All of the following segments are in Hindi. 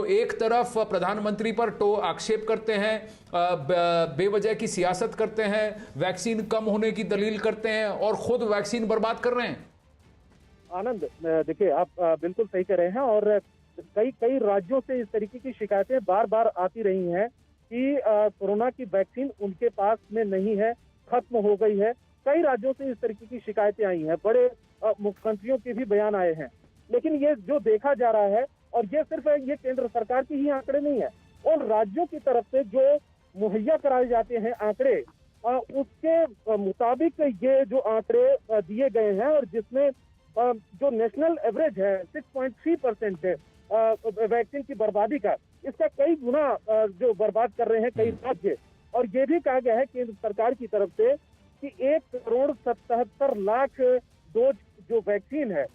एक तरफ प्रधानमंत्री पर आक्षेप करते हैं, बेवजह की सियासत करते हैं, वैक्सीन कम होने की दलील करते हैं और खुद वैक्सीन बर्बाद कर रहे हैं। आनंद, देखिए आप बिल्कुल सही कह रहे हैं और कई कई राज्यों से इस तरीके की शिकायतें बार बार आती रही हैं कि कोरोना की वैक्सीन उनके पास में नहीं है, खत्म हो गई है। कई राज्यों से इस तरीके की शिकायतें आई हैं, बड़े मुख्यमंत्रियों के भी बयान आए हैं। लेकिन ये जो देखा जा रहा है, और ये सिर्फ ये केंद्र सरकार की ही आंकड़े नहीं है, और राज्यों की तरफ से जो मुहैया कराए जाते हैं आंकड़े, उसके मुताबिक ये जो आंकड़े दिए गए हैं, और जिसमें जो नेशनल एवरेज है 6.3% है वैक्सीन की बर्बादी का, इसका कई गुना जो बर्बाद कर रहे हैं कई राज्य। और ये भी कहा गया है केंद्र सरकार की तरफ से कि 1,77,00,000 डोज जो वैक्सीन है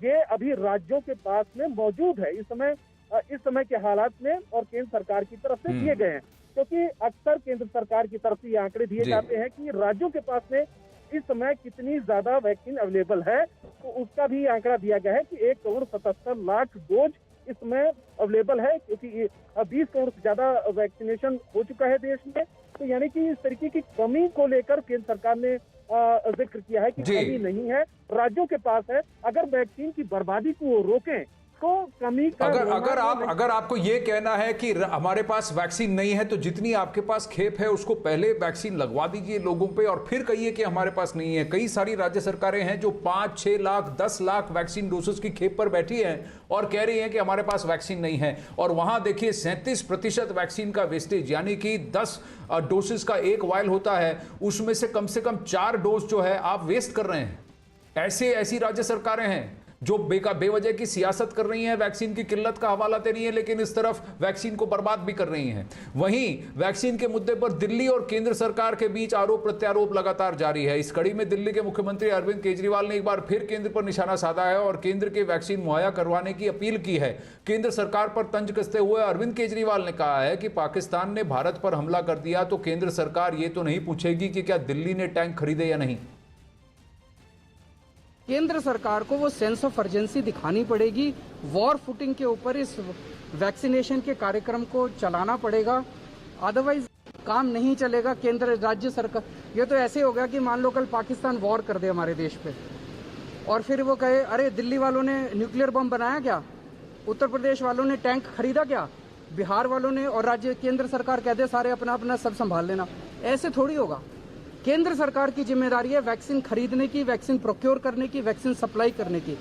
ये अभी राज्यों के पास में मौजूद है इस समय के हालात में, और केंद्र सरकार की तरफ से दिए गए हैं। क्योंकि अक्सर केंद्र सरकार की तरफ से ये आंकड़े दिए जाते हैं कि राज्यों के पास में इस समय कितनी ज्यादा वैक्सीन अवेलेबल है, तो उसका भी आंकड़ा दिया गया है कि 1,77,00,000 डोज इस समय अवेलेबल है, क्योंकि 20 करोड़ से ज्यादा वैक्सीनेशन हो चुका है देश में। तो यानी कि इस तरीके की कमी को लेकर केंद्र सरकार ने जिक्र किया है कि कमी नहीं है, राज्यों के पास है। अगर वैक्सीन की बर्बादी को रोकें तो कमी का अगर आपको ये कहना है कि हमारे पास वैक्सीन नहीं है, तो जितनी आपके पास खेप है उसको पहले वैक्सीन लगवा दीजिए लोगों पे और फिर कहिए कि हमारे पास नहीं है। कई सारी राज्य सरकारें हैं जो 5-6 लाख 10 लाख वैक्सीन डोसेस की खेप पर बैठी हैं और कह रही हैं कि हमारे पास वैक्सीन नहीं है। और वहां देखिए 37% वैक्सीन का वेस्टेज, यानी कि 10 डोसेस का एक वायल होता है, उसमें से कम 4 डोज जो है आप वेस्ट कर रहे हैं। ऐसी राज्य सरकारें हैं जो बेवजह की सियासत कर रही हैं, वैक्सीन की किल्लत का हवाला दे रही हैं, लेकिन इस तरफ वैक्सीन को बर्बाद भी कर रही हैं। वहीं वैक्सीन के मुद्दे पर दिल्ली और केंद्र सरकार के बीच आरोप प्रत्यारोप लगातार जारी है। इस कड़ी में दिल्ली के मुख्यमंत्री अरविंद केजरीवाल ने एक बार फिर केंद्र पर निशाना साधा है और केंद्र के वैक्सीन मुहैया करवाने की अपील की है। केंद्र सरकार पर तंज कसते हुए अरविंद केजरीवाल ने कहा है कि पाकिस्तान ने भारत पर हमला कर दिया तो केंद्र सरकार ये तो नहीं पूछेगी कि क्या दिल्ली ने टैंक खरीदे या नहीं। केंद्र सरकार को वो सेंस ऑफ अर्जेंसी दिखानी पड़ेगी, वॉर फुटिंग के ऊपर इस वैक्सीनेशन के कार्यक्रम को चलाना पड़ेगा, अदरवाइज काम नहीं चलेगा। केंद्र राज्य सरकार, ये तो ऐसे होगा कि मान लो कल पाकिस्तान वॉर कर दे हमारे देश पे और फिर वो कहे अरे दिल्ली वालों ने न्यूक्लियर बम बनाया क्या, उत्तर प्रदेश वालों ने टैंक खरीदा क्या, बिहार वालों ने, और राज्य केंद्र सरकार कह दे सारे अपना अपना सब संभाल लेना। ऐसे थोड़ी होगा। केंद्र सरकार की जिम्मेदारी है वैक्सीन खरीदने की, वैक्सीन प्रोक्योर करने की, वैक्सीन सप्लाई करने की।